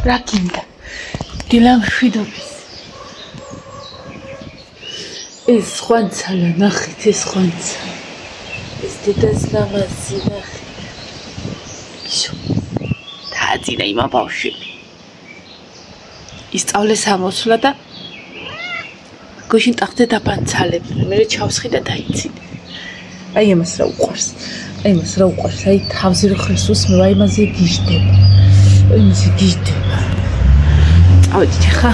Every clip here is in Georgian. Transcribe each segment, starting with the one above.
რა გინდა? დილამშვიდობის. ეს ხვანცალა ნახეთ, ეს ხვანცალა. ეს დედას ლამაზი ნახეთ. დააძინა იმ ბავშვები. ისწავლეს ამოსვლა და გუშინ ტახტზე დაბანცალებდნენ. მე ჩავსხი და დაიცინე. აი ამას რა უყვარს. აი თავზე რო ხესოს მე აი მასე გიждდება. იმისი გიждდება. წავედით ხა.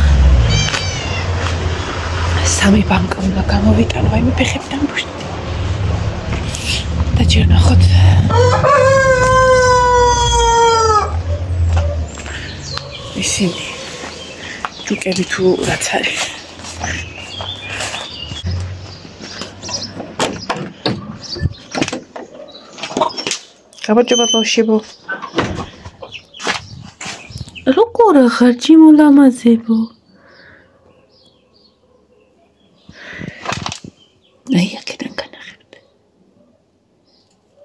სამი ბანკა უნდა გამოვიტანო, აი მე ფეხებიდან ბუშტი. და ჯერ ნახოთ. ისინი ჯუკები თუ რაც არის. გამარჯობა ბავშვებო. როგორ ხარ ჯიმულამაზებო? აი აქედან განახებთ.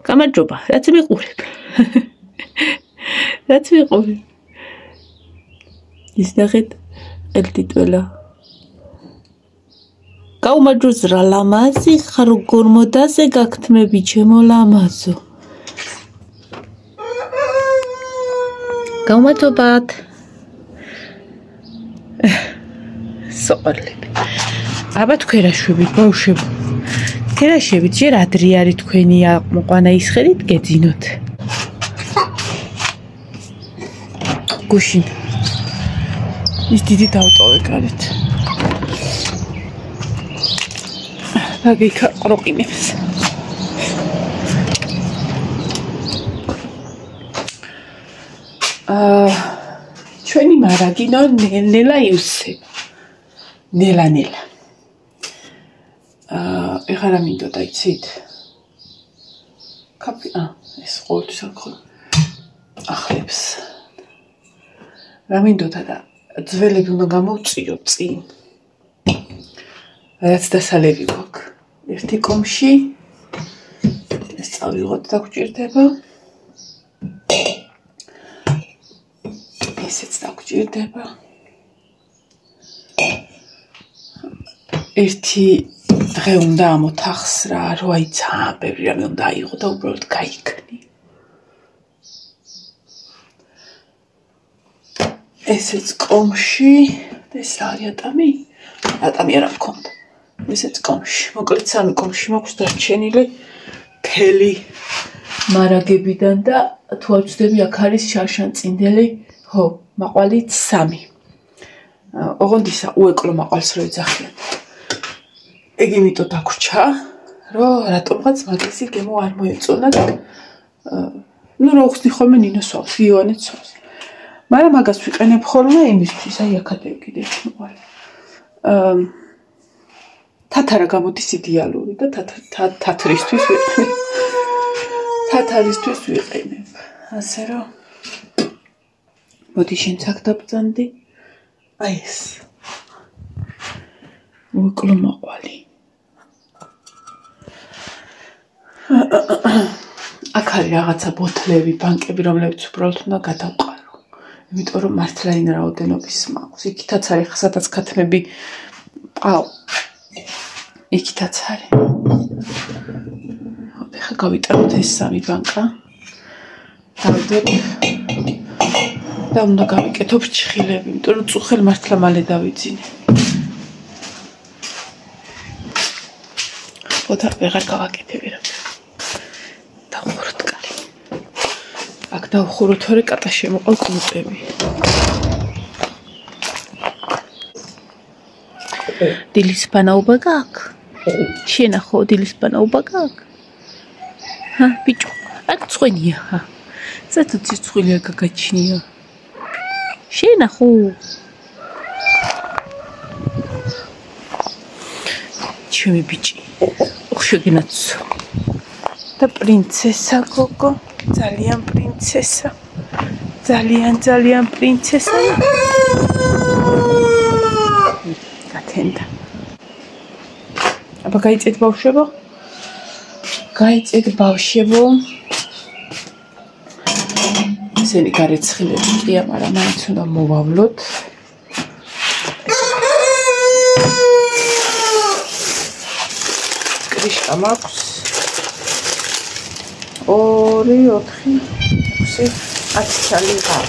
გამარჯობა, რაც მიყურებ. რაც მიყურებ. ის ნახეთ ელტიტველა. გაუმარჯოს რა ლამაზი ხარ, როგორ მოდაზე გაგთმები ჩემო ლამაზო. გაუმარჯობათ. სოყარლები. აბა თქვენ რა შვებით ბავშვებო. თქვენ რა შვებით, ჯერ ადრე არის თქვენი მოყვანა ისხერით გეძინოთ. გუშინ ის დიდი დავტოვე კარით. და გიქაყროყინებს. ჩვენი მარაგინო ნელა იუსებ. ნელა. ეხლა რა მინდოდა იცით? კაფე, ეს ყოველთვის აქ ახლებს. რა მინდოდა და ძველები უნდა გამოვწიო წინ. რაც დასალევი გვაქვს. ერთი კომში ეს წავიღოთ და გვჭირდება. ესეც დაგჭირდება. ერთი დღე უნდა ამოთახსრა, რომ აი ძალიან ბევრი რამე უნდა აიღო და უბრალოდ გაიქნი. ესეც კომში, ეს არის ატამი. ატამი არ მქონდა. ესეც კომში. მოკლედ სამი კომში მაქვს დარჩენილი მთელი მარაგებიდან და თუ არ ვცდები აქ არის შარშანწინდელი. ხო, მაყვალით 3. ოღონდისა უეკლო მაყვალს რო ეძახიან. ეგ იმიტომ დაგვრჩა, რომ რატომღაც მაგისი გემო არ მოეწონა და ნუ რო ხსნი ხოლმე ნინოს ვავს, იოანეც ვავს. მაგრამ მაგას ვიყენებ ხოლმე იმისთვის, აი აქადე კიდე მოყვალ. თათარა გამოდის იდეალური და თათრისთვის ვიყენებ. თათარისთვის ვიყენებ. ასე რომ მოდი შენ აქ დაბრძანდი. აი ეს. უეკლო მაყვალი. აქ არის რაღაცა ბოთლები, ბანკები, რომლებიც უბრალოდ უნდა გადავყარო. იმიტომ რომ მართლა ინ რაოდენობის მაქვს. იქითაც არის ხა სადაც ქათმები ყავ. იქითაც არის. ეხლა გავიტანოთ ეს 3 ბანკა. დავდებ და უნდა გავიკეთო ფრჩხილები, იმიტომ რომ წუხელ მართლა მალე დავიძინე. ხოდა ვეღარ გავაკეთები რა. დავხუროთ კალი. აქ დავხუროთ, თორე კატა შემოყავ კუნწები. დილის ბანაობა გაქვს? შენახო დილის ბანაობა გაქვს? ჰა, ბიჭო, აქ წვენია. ზეთო ციცხვილია გაგაჩნია. შენახო. ჩემი ბიჭი. ოხშეგინაცო. და პრინცესა გოგო, ძალიან პრინცესა. ძალიან პრინცესა. გათენდა. აბა გაიწეთ ბავშვებო? გაიწეთ ბავშვებო? ესენი გარეცხილები კი, მაგრამ მაინც უნდა მოვავლოთ. კრიშკა მაქვს 2, 4, 6, 10 ცალი ღა.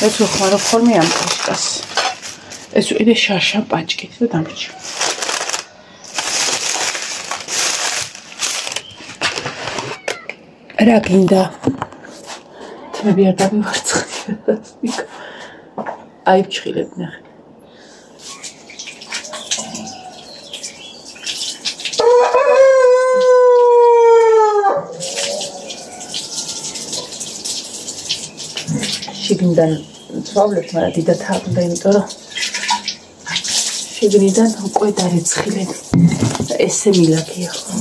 ეს უხმარო ხოლმე ამ კრიშკას. ეს ვიყიდე შარშა პაჭკით და დამრჩა. რა გინდა? თმები არ დამივარცხნია. აი ვჩხილებ ნახე. შიგნიდან ვცვალებთ, მაგრამ დიდად არ უნდა, იმიტომ რომ შიგნიდან უკვე დარეცხილეთ. ესე მილაგია ხო?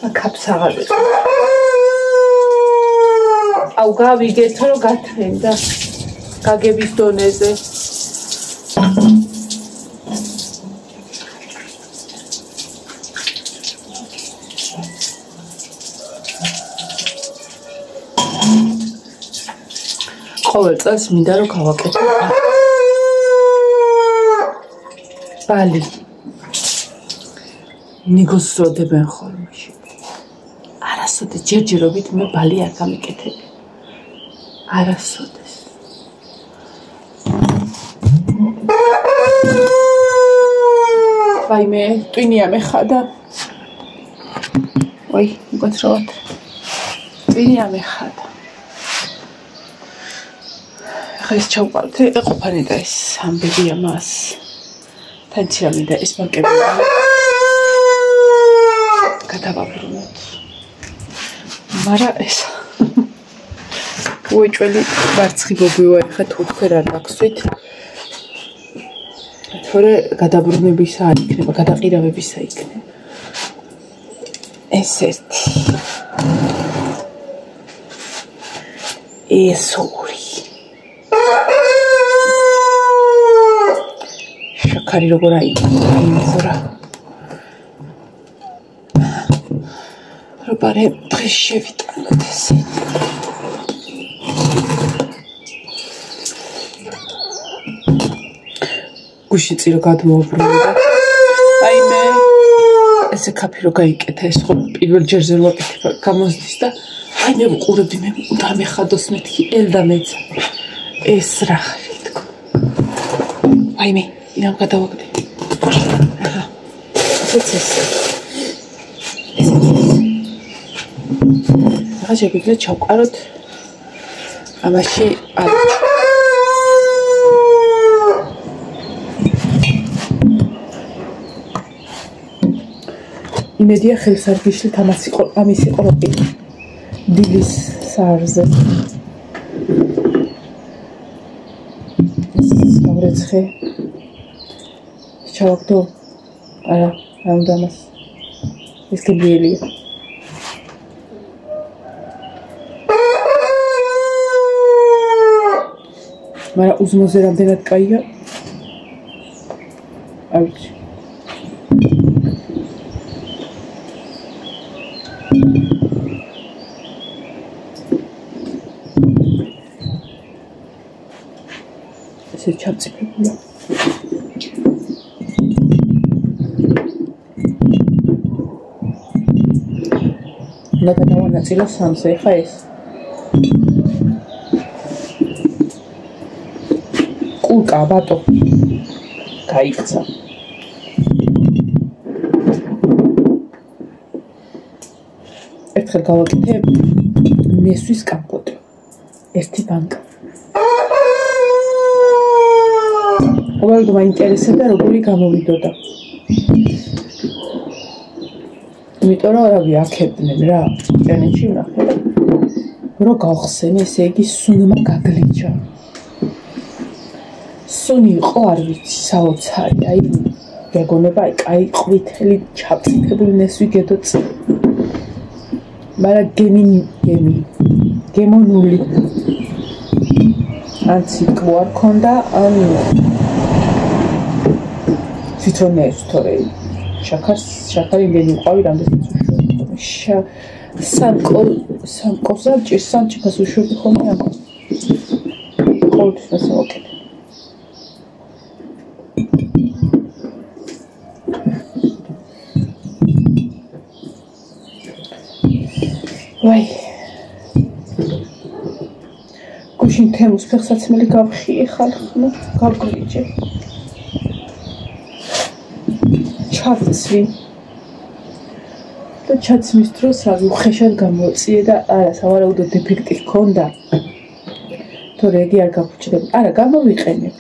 აქაც აღარ ვიყო. აუ გავიგეთო რომ გათრენდა გაგების დონეზე. ყოველ წელს მინდა რომ გავაკეთო ბალი. ნიგოსროდებენ ხოლმე. არასოდეს ჯერჯერობით მე ბალი არ გამიკეთებ. არასოდეს. ვაიმე, ტვინია მეხადა. ой, მკვეთრად. ტვინია მეხადა. ახლა ეს ჩავყავთ, ეყოფანი და ეს ამბებია მას. თანცია მინდა ეს ბაკები. გადავაბრუნოთ. მაგრამ ეს უეჭველი მარცხი ბობიო ახლა თქვენ არ გახსვით. თორე გადაბრუნებისა იქნება, გადაყირავებისა იქნება. ეს ერთი. ეს ორი. შაქარი როგორ აიწურა. რობარე დღეს შევიტანოთ ესე. გუში წირო გადმოუბრუნდა. აი მე ესე კაფე რო გაიკეთა ეს ხო პირველ ჯერზე რო აკეთება გამოსდის და აი მე ვყურებდი მე უნდა მეხადოს მეთქი ელდა მეცა. ეს რა ხარ თქო. აი მე ინამ გადავაგდე. ეს ახლა შეგვიძლია ჩავყაროთ ამაში იმედია ხელს არ გიშლით ამის იყო როკი დილის სარზე ეს გამრეცხე ჩავაგდო არა არ უნდა მას ეს გებიელია მაგრამ უზმოზე რამდენად კაია არ ვიცი ესე ჩამწიფებულა უნდა გადავანაწილო სამზე ხა ეს კულკა ბატო გაიქცა ერთხელ გავაკეთე ნესვის კამპოტი ერთი ბანკა ყოველდღე მაინტერესებდა როგორი გამოვიდოდა იმიტომ რომ რავი აქებდნენ რა ინტერნეტში ვნახე და რო გავხსენე ესე იგი სუნმა გაგლიჩა სუნი იყო არ ვიცი საოცარი აი გეგონება აი კაი ყვითელი ჩაფწიფებული ნესვი გედოწი მაგრამ გემონული ან ციკლო არ ქონდა ან თვითონ ეს თორე შაქარი იმენი ვყავი რამდენიც უშუალოდ სამკოზე ჭირს სამჭიფას უშვები ხოლმე ამ ყოველთვის მას მოვაკეთე ვაი გუშინ თემუს ფეხსაცმელი გავხიე ხალხმა გავგრიჭე ჩაცვი და ჩაცმის დროს რავი უხეშად გამოწიე და არა სავარაუდოდ დეფექტი ჰქონდა თორე იგი არ გაფუჭდება არა გამოვიყენე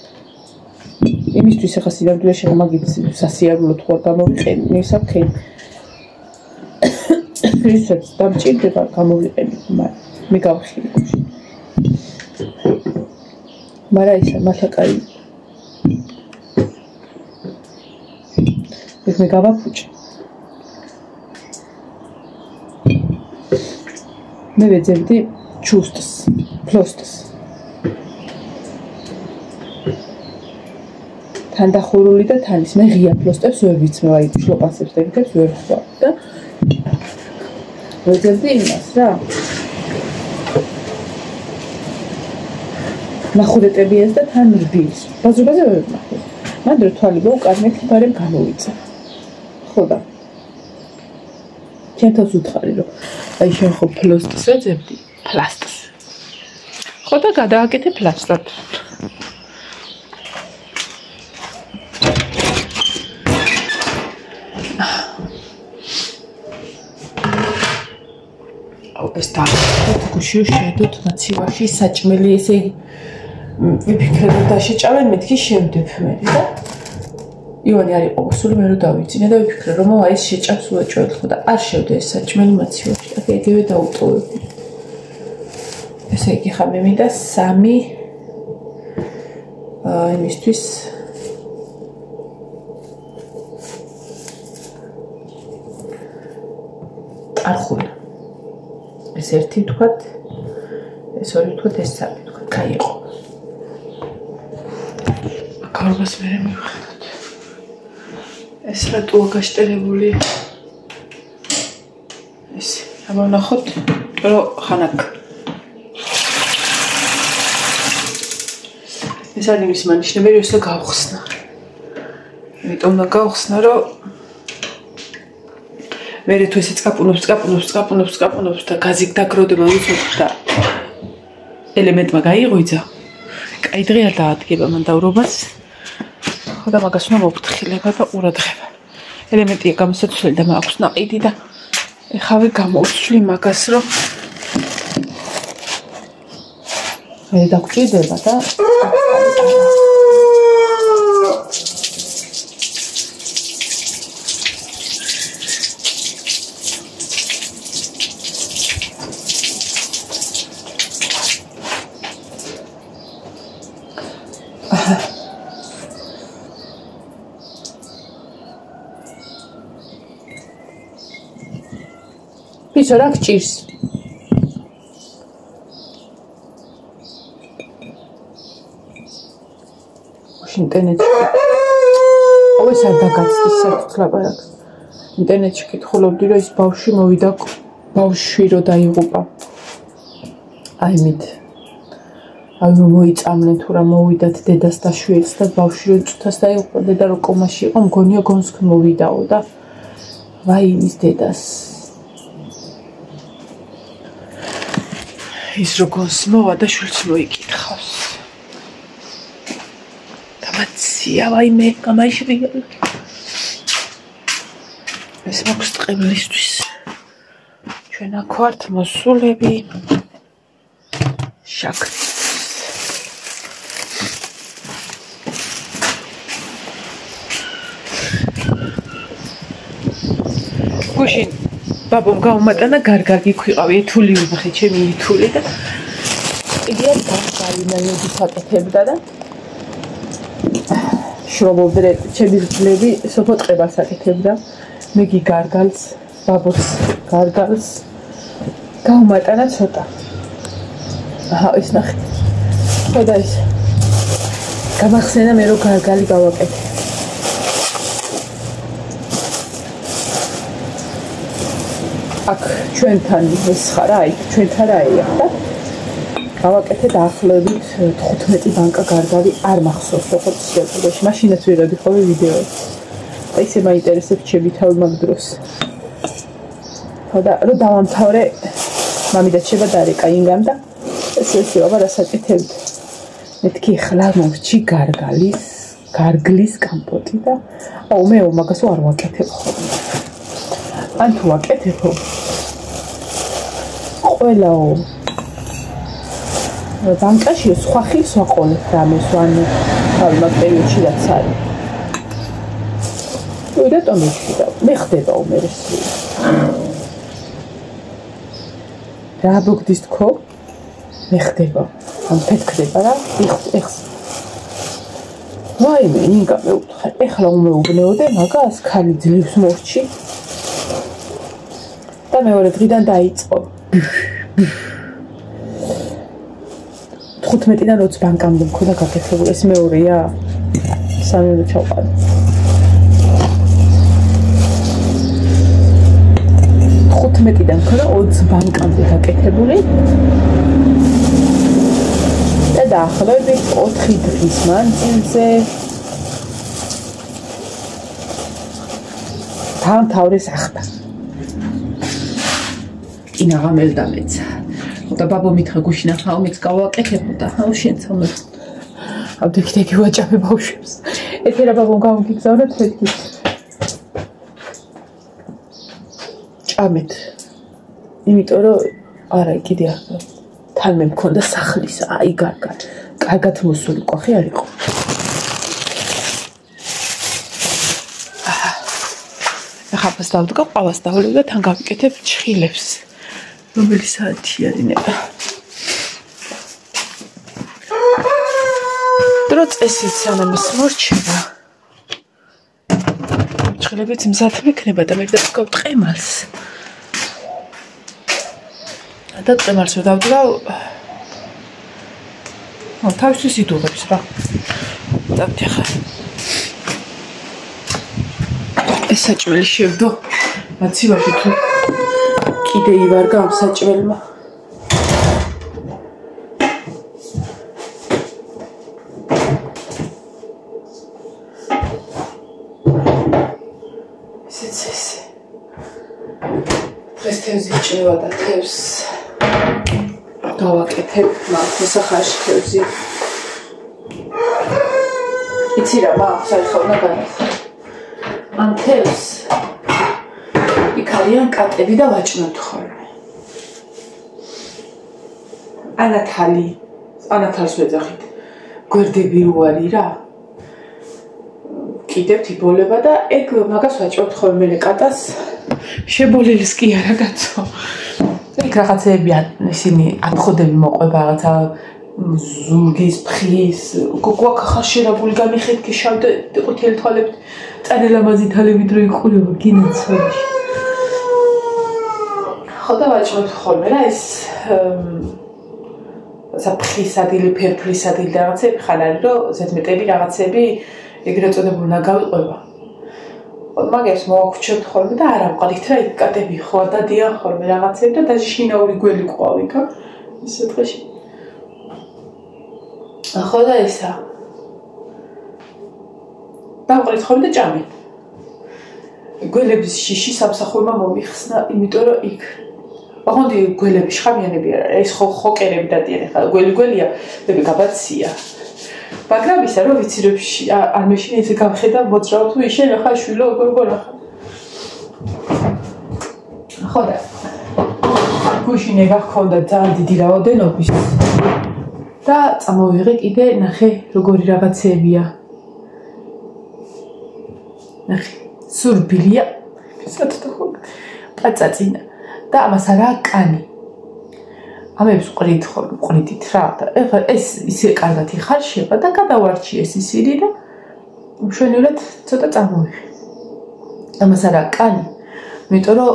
იმისთვის ახლა სინამდვილეში მაგით სასიარულოდ ხო გამოვიყენე მისაკენ ისაც დამჭირდება გამოვიყენე მე გავხიე მაგრამ ისა მათაკარი ეს მე გავაფუჭე მე ვეძებდი ჩუსტს ფლოსტს თანდახურული და თანის მე ღია ფლოსტებს ვერ ვიცმე აი შლოპასებს და იქებს ვერ ვხვა და ვეძებდი იმას რა ნახურეტებიას და თან რბილს ბაზრობაზე ვერ ვნახე მანდ რო თვალი მოვკარნეთ ბარემ გამოვიწა ხო და ჩემთვის უთხარი რომ აი შენ ხო ფლოსტს ეძებდი ფლასტს ხო და გადააკეთე ფლასტად ეს და გუშინ შედოთ მაცივაში საჭმელი ესე ვიფიქრე და შეჭამენ მეთქი შევდებ მე და ივანი არ იყო სული მე რო დავიძინე და ვიფიქრე რომ აი ეს შეჭამს უეჭველ ხო და არ შევდე ეს საჭმელი მაცივაში აქ ეგევე დაუტოვები ესე იგი ხა მე მინდა 3 იმისთვის არხული ეს ერთი ვთქვათ ეს ორი ვთქვათ ეს სამი ვთქვათ კაიო კარგას მე მივხვდეთ ეს რატოა გაშტერებული ეს აბა ნახოთ რომ ხანაკ ეს არის ის მანიშნებელი რომ გავხსნა იმიტომ და გავხსნა რომ მერე თუ ესეც კაპუნობს და გაზიკ დაგროდება ვიცით და ელემენტმა გაიღვიძა. კაი დღე არ დაადგება მან დავრობას. ხო და მაგას უნდა მოფრთხილება და ყურადღება. ელემენტია გამოსაცვლელი და მაქვს ნაყიდი და ეხავე გამოვცვლი მაგას რომ მე დაგჭირდება და Pisa რა გჭირს? ინტერნეტში. ოვეს არ დაგაცდის საერთოდ ლაპარაკს. ინტერნეტში კითხულობდი რომ ის ბავშვი მოვიდა, ბავშვი რო დაიღუპა. აი მით. აი რომ მოიწამნენ თუ რა მოვიდათ დედას და შვილს და ბავშვი რო წუთას დაიღუპა, დედა რო კომაში იყო, მგონია გონსკ მოვიდაო და ვაი ის დედას ის როგორც მოვა და შვილს მოიკითხავს. დამაცია ვაიმე, გამაიშრია. ეს მაქვს ტყევლისთვის. ჩვენ აქ ვართ მოსულები. შაქრი. გუშინ ბაბომ გაუმატანა გარგარგი ქვიყავი ეთული ვიხე ჩემი ეთული და იგი არ გამაინაიოდი საკეთებდა და შრობობდე ჩემი ძვლები სოფო ტყებას აკეთებდა მე გი გარგალს ბაბოს გარგალს გაუმატანა ცოტა აჰა ეს ნახე ხოდა ის გამახსენა მე რო გარგალი გავაკეთე აქ ჩვენთან ეს ხარა, აი ჩვენთან რა ეახდა. გავაკეთე დაახლოებით 15 ბანკა გარდავი არ მახსოვს როგორც შეგვიძლია. მაშინაც ვიღებდი ხოლმე ვიდეოებს. აი ესე მაინტერესებს ჩემი თავი მაგ დროს. და რომ დავამთავრე მამიდა შევა დარეკა ინგამ და ესე აბა რასაკეთებთ. მეთქი ხლა მომჩი გარგლის კომპოტი და აუ მე მაგას არ ვაკეთებ ხოლმე. ან თუ ვაკეთებო ყველაო ბანკაში სხვა ხილს ვაყოლებ რამეს ვანი თავი მაგ პერიოდში რაც არის. და ტომეჩი მე ხდება უმერესი. რა ბოგდის თქო მე ხდება ან ფეთქდება რა ეხს ვაიმე ინგა მეუთხარ ეხლა უმეუბნეოდე მაგას ხალი ძლივს მორჩი და მეორე დღიდან დაიწყო 15-დან 20 ბანკამდე მქონდა გაკეთებული ეს მეორეა სამი ჩავყავ 15-დან მქონდა 20 ბანკამდე გაკეთებული და დაახლოებით 4 დღის მანძილზე თავრეს ახდა ინა გამელდა მეცა და ბაბო მითხრა გუშინა ხაო მეც გავაკეთებო და ხაო შენ ცალმე ავდექი ვაჭაფე ბავშვებს ეთერა ბაბო გავგიგზავნე თეთქი ჭამეთ იმიტომ რომ არა კიდე ახლა თან მე მქონდა სახლის აი კარგად მოსული ყვახი არ იყო ახლა დავდგა ყავას დავლევ და თან გავიკეთებ ჩხილებს რომელი საათია დინება დრო წესით სანამ ის მორჩება ჩხილებიც მზად მექნება და მე დავდგავ ტყემალს და ტყემალს რომ დავდგავ თავისთვის იდუღებს რა დავდი ხარ ეს საჭველი შევდო მაცივაში თუ კიდე ივარგა ამ საჭველმა ესე დღეს თევზი ჭრევა და თევზს გავაკეთებ მაგ სახარში თევზი იცი რა მაგ საერთოდ უნდა განახო ამ თევზს იქ არიან კატები და ვაჭნობთ ხოლმე ანათალს ვეძახით გვერდები უარი რა კიდევთ იბოლება და ეგ მაგას ვაჭნობთ ხოლმე მე კატას შებოლილს კი არა კაცო იქ რაღაცეები ისინი ათხოდები მოყვება რაღაცა ზურგის ფხის გოგოაკ ხაშერებული გამიხეთქი შავდა ყუთელი თვალებით წარელამაზი თალებით რო იყურება გინაცვაში ხოდა ვაჭრობთ ხოლმე რა ეს საფხისადილი ფერფლისადილი რაღაცები ხარ არის რომ ზედმეტები რაღაცები ეგრეთ წოდებულ ნაგავიყვება მაგებს მოვაგვჩებთ ხოლმე და არა ვყავით რა იქ კატები ხო დადიან ხოლმე რაღაცები და დაჟე შინაური გველი ყავიქა ისე დღეში ხოდა ესა დავყრით ხოლმე და ჭამენ გველების შიში სამსახურმა მომიხსნა იმიტომ რომ იქ ოღონდ გველები შხამიანები არა ეს ხოკერები დადიან ხა გველია მე გაბაცია მაგრამ ისა რომ ვიცი რომ არ მეშინე ესე გავხედა მოძრავ თუ ისე რა შვილო გოგონა ხოდა გუშინე გახონდა ძალიან დიდი რაოდენობის და წამოვიღე კიდე ნახე როგორი რაღაცეებია ნახე სურბილია სათქო პაწაწინა და ამას არა კანი ამებს ყრით ხოლმე ყრითით რა და ეხლა ეს ისე კარგად იხარშება და გადავარჩი ეს ისინი და მშვენივრად ცოტა წამოვიღე ამას არა კანი იმიტომ რომ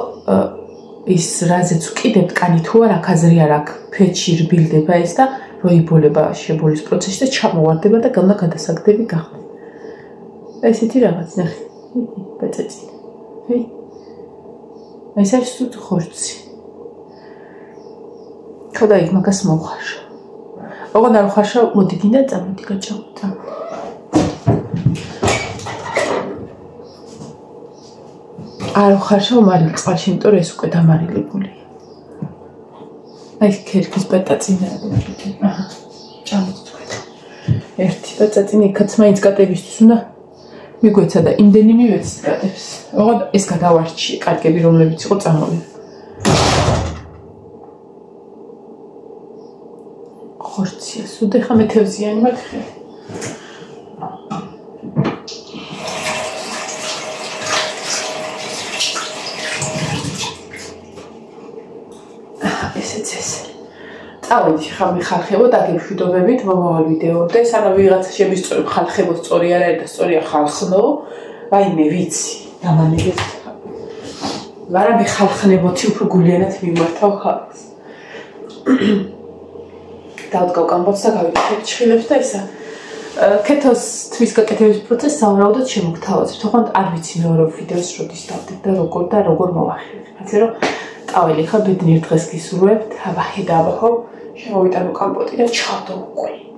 ის რაზეც ვკიდებთ კანი თუ არა აზრი არ აქვს ფეთში რბილდება ეს და რო იბოლება შებოლის პროცესში და ჩამოვარდება და განა გადასაგდები გახდება ესეთი რაღაც ნახე პაწაწინა ეს არის თუ ხორცი. ხოდა იქ მაგას მოვხარშო. ოღონდ არ ვხარშო, მოდი გინდა წამოდი გაჭამდა. არ ვხარშო მარილ წყალში, იმიტომ რომ ეს უკვე დამარილებულია. აი ქერქის პატაწინა არის. აჰა. ჭამოთ თქვენ. ერთი პატაწინი იქაც მაინც კატებისთვის უნდა მიგვეცა და იმდენი მივეცით კატებს. ოღონდ ეს გადავარჩიე კარგები რომლებიც იყო წამოვიდა. ხორცია, სულ ხა მეთევზიანი მაგხე. ესეც ეს. წავედი ხა მიხარხებოდ აგებშვიდობებით მომავალ ვიდეოდე, სანამ ვიღაცა შემისწორებ ხალხებო სწორი არ არის და სწორია ხალხნო, ვაიმე ვიცი, დამანებეთ. მაგრამ მიხალხნებოთი უფრო გულიანად მიმართავ ხალხს. დავდგავ კამბოც და გავიქცევ ჩხილებს და ისა კეთოს თვის გაკეთების პროცესს სავარაუდოდ შემოგთავაზებთ. ოღონდ არ ვიცი მეორე ვიდეოს როდის დავდებ და როგორ მოვახერხებ. ასე რომ ტაველი ხა ბედნიერ დღეს გისურვებთ. აბა ხედავ შემოვიტანო კამპოტი და ჩავდო უკვე.